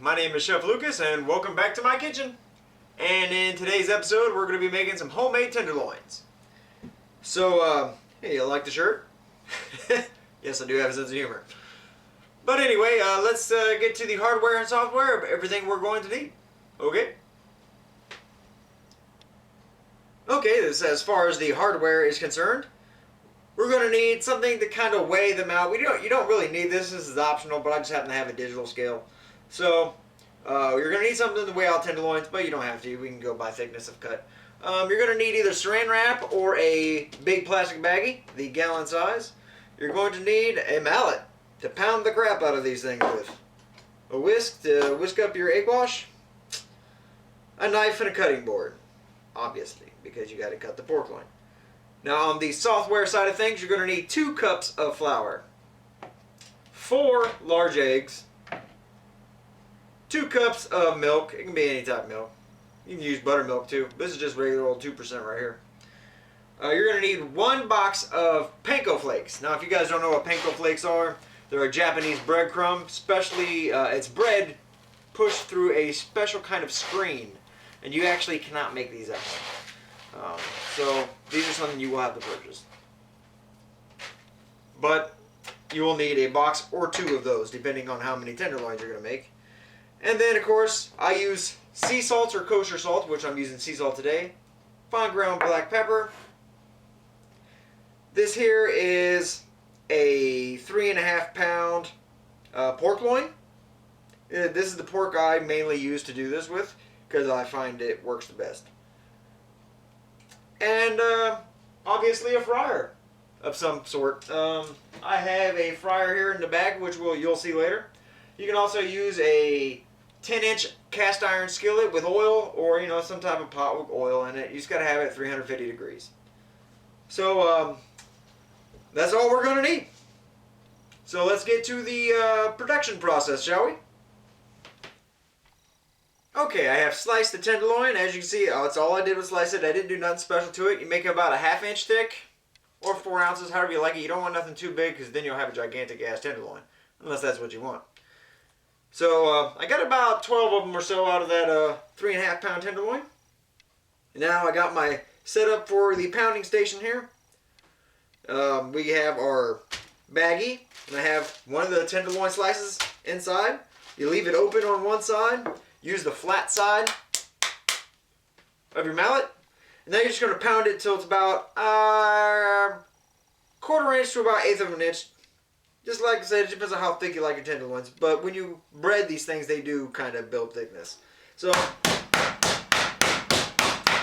My name is Chef Lucas and welcome back to my kitchen. And in today's episode we're going to be making some homemade tenderloins. So, hey, you like the shirt? Yes, I do have a sense of humor. But anyway, let's get to the hardware and software of everything we're going to need. Okay? Okay, this, as far as the hardware is concerned, we're going to need something to kind of weigh them out. You don't really need this. This is optional, but I just happen to have a digital scale. So, you're going to need something to weigh out tenderloins, but you don't have to. We can go by thickness of cut. You're going to need either saran wrap or a big plastic baggie, the gallon size. You're going to need a mallet to pound the crap out of these things with. A whisk to whisk up your egg wash. A knife and a cutting board, obviously, because you got to cut the pork loin. Now, on the software side of things, you're going to need 2 cups of flour, 4 large eggs, 2 cups of milk. It can be any type of milk. You can use buttermilk too. This is just regular old 2% right here. You're going to need 1 box of panko flakes. Now, if you guys don't know what panko flakes are, they're a Japanese breadcrumb. Especially, it's bread pushed through a special kind of screen. And you actually cannot make these at home. So these are something you will have to purchase. But you will need a box or 2 of those, depending on how many tenderloins you're going to make. And then, of course, I use sea salt or kosher salt, which I'm using sea salt today. Fine ground black pepper. This here is a 3.5 pound pork loin. This is the pork I mainly use to do this with, because I find it works the best. And obviously a fryer of some sort. I have a fryer here in the back, which you'll see later. You can also use a 10-inch cast iron skillet with oil, or some type of pot with oil in it. You just got to have it at 350 degrees. So that's all we're going to need. So let's get to the production process, shall we? Okay, I have sliced the tenderloin. As you can see, that's all I did was slice it. I didn't do nothing special to it. You make it about a 1/2 inch thick, or 4 ounces, however you like it. You don't want nothing too big, because then you'll have a gigantic ass tenderloin, unless that's what you want. So I got about 12 of them or so out of that 3.5 pound tenderloin. Now I got my setup for the pounding station here. We have our baggie, and I have one of the tenderloin slices inside. You leave it open on one side. Use the flat side of your mallet. And then you're just going to pound it till it's about 1/4 inch to about 1/8 of an inch. Just like I said, it depends on how thick you like your tenderloins. But when you bread these things, they do kind of build thickness. So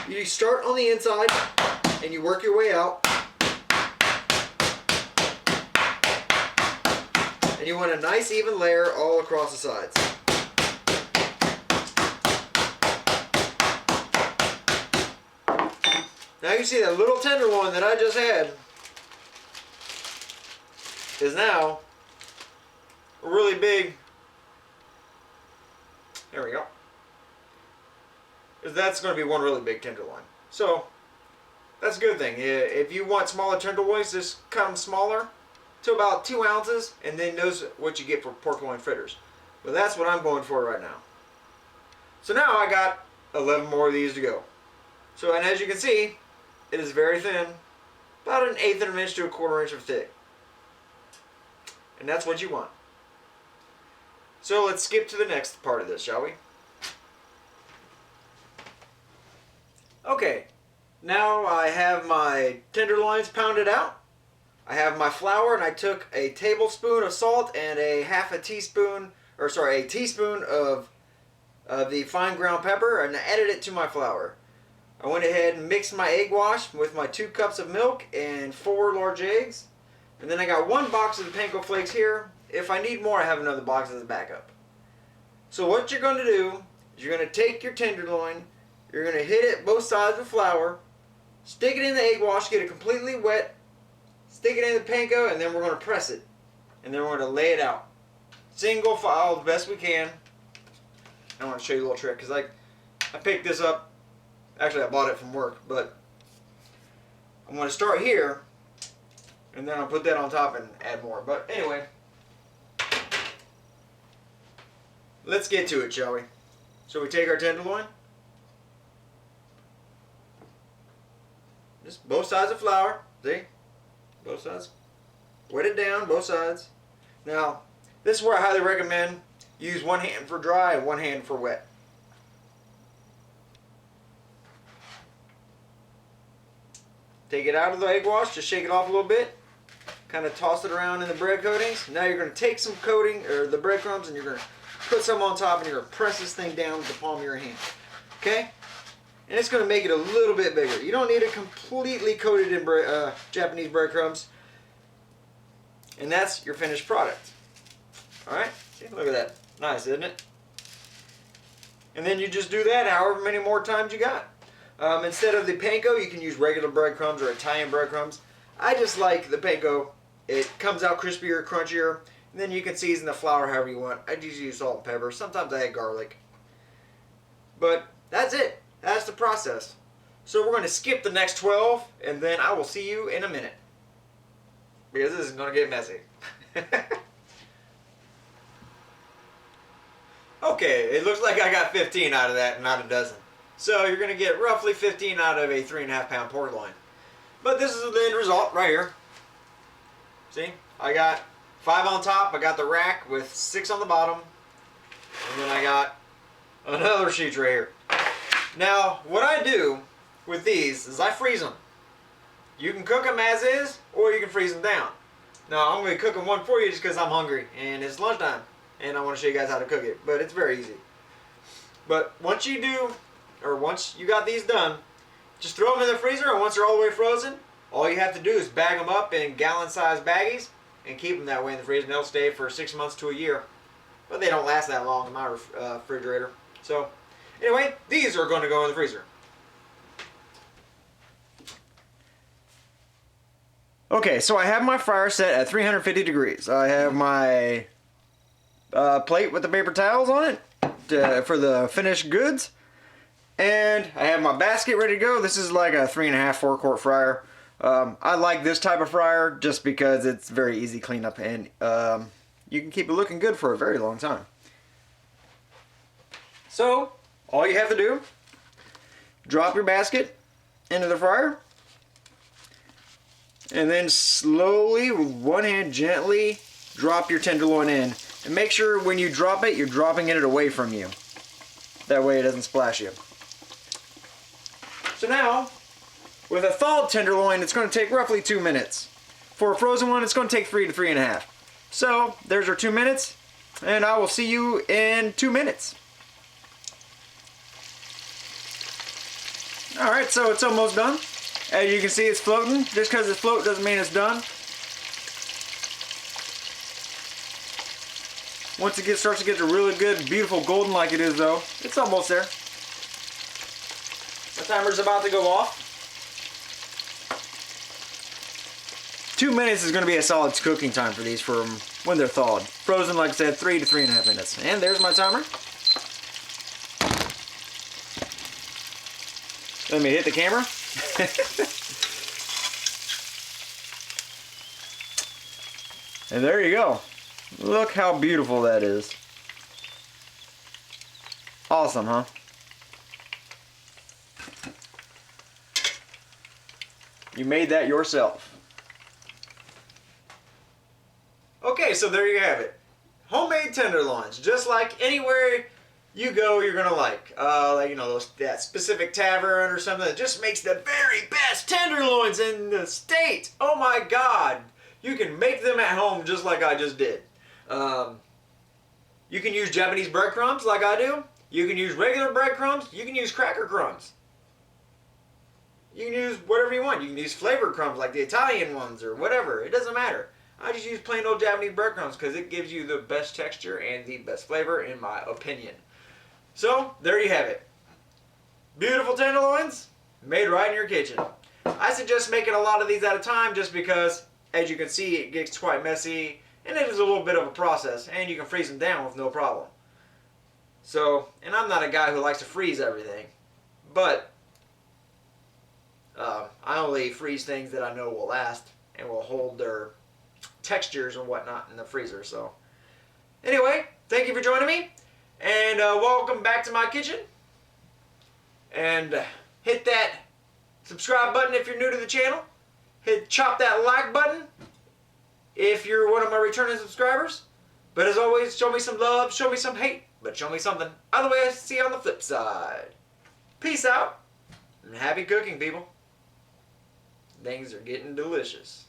you start on the inside and you work your way out. And you want a nice even layer all across the sides. Now you see that little tenderloin that I just had is now a really big. There we go. That's going to be one really big tenderloin. So that's a good thing. If you want smaller tenderloins, just cut them smaller to about 2 ounces, and then those what you get for pork loin fritters. But that's what I'm going for right now. So now I got 11 more of these to go. So, and as you can see, it is very thin, about 1/8 of an inch to 1/4 inch of thick. And that's what you want. So let's skip to the next part of this, shall we? Okay, now I have my tenderloins pounded out. I have my flour, and I took a tablespoon of salt and a teaspoon of the fine ground pepper, and I added it to my flour. I went ahead and mixed my egg wash with my 2 cups of milk and 4 large eggs. And then I got 1 box of the panko flakes here. If I need more, I have another box as a backup. So what you're going to do is you're going to take your tenderloin, you're going to hit it both sides with flour, stick it in the egg wash, get it completely wet, stick it in the panko, and then we're going to press it. And then we're going to lay it out. Single file the best we can. I want to show you a little trick, because I picked this up. Actually, I bought it from work, but I'm going to start here, and then I'll put that on top and add more. But anyway, let's get to it, shall we? So we take our tenderloin, just both sides of flour, see? Both sides. Wet it down, both sides. Now, this is where I highly recommend use one hand for dry and one hand for wet. Take it out of the egg wash, just shake it off a little bit. Kind of toss it around in the bread coatings. Now you're going to take some coating, or the breadcrumbs, and you're going to put some on top, and you're going to press this thing down with the palm of your hand. Okay? And it's going to make it a little bit bigger. You don't need it completely coated in Japanese breadcrumbs. And that's your finished product. Alright? See, look at that. Nice, isn't it? And then you just do that however many more times you got. Instead of the panko, you can use regular breadcrumbs or Italian breadcrumbs. I just like the panko. It comes out crispier, crunchier, and then you can season the flour however you want. I just use salt and pepper. Sometimes I add garlic. But that's it. That's the process. So we're going to skip the next 12, and then I will see you in a minute. Because this is going to get messy. Okay, it looks like I got 15 out of that, not a dozen. So you're going to get roughly 15 out of a 3.5 pound pork loin. But this is the end result right here. See? I got 5 on top. I got the rack with 6 on the bottom. And then I got another sheet right here. Now, what I do with these is I freeze them. You can cook them as is, or you can freeze them down. Now, I'm going to be cooking one for you just because I'm hungry. And it's lunchtime. And I want to show you guys how to cook it. But it's very easy. But once you do, or once you got these done, just throw them in the freezer, and once they're all the way frozen, all you have to do is bag them up in gallon-sized baggies and keep them that way in the freezer, and they'll stay for 6 months to a year. But they don't last that long in my refrigerator. So, anyway, these are going to go in the freezer. Okay, so I have my fryer set at 350 degrees. I have my plate with the paper towels on it for the finished goods. And I have my basket ready to go. This is like a 3.5, 4-quart fryer. I like this type of fryer just because it's very easy cleanup, and you can keep it looking good for a very long time. So, all you have to do, drop your basket into the fryer, and then slowly, with one hand, gently drop your tenderloin in. And make sure when you drop it, you're dropping it away from you. That way it doesn't splash you. So now, with a thawed tenderloin, it's going to take roughly 2 minutes. For a frozen one, it's going to take 3 to 3.5. So, there's our 2 minutes, and I will see you in 2 minutes. Alright, so it's almost done. As you can see, it's floating. Just because it's floating doesn't mean it's done. Once it starts to get a really good, beautiful golden like it is though, it's almost there. The timer's about to go off. 2 minutes is going to be a solid cooking time for these from when they're thawed. Frozen, like I said, 3 to 3.5 minutes. And there's my timer. Let me hit the camera. And there you go. Look how beautiful that is. Awesome, huh? You made that yourself. Okay, so there you have it. Homemade tenderloins, just like anywhere you go, you're gonna like you know, that specific tavern or something that just makes the very best tenderloins in the state. Oh my God, you can make them at home just like I just did. You can use Japanese breadcrumbs like I do. You can use regular breadcrumbs. You can use cracker crumbs. You can use whatever you want. You can use flavored crumbs like the Italian ones or whatever. It doesn't matter. I just use plain old Japanese breadcrumbs because it gives you the best texture and the best flavor in my opinion. So, there you have it. Beautiful tenderloins made right in your kitchen. I suggest making a lot of these at a time just because, as you can see, it gets quite messy and it is a little bit of a process, and you can freeze them down with no problem. So, and I'm not a guy who likes to freeze everything, but I only freeze things that I know will last and will hold their textures and whatnot in the freezer. So, anyway, thank you for joining me. And welcome back to my kitchen. And hit that subscribe button if you're new to the channel. Chop that like button if you're one of my returning subscribers. But as always, show me some love, show me some hate, but show me something. Either way, I see you on the flip side. Peace out, and happy cooking, people. Things are getting delicious.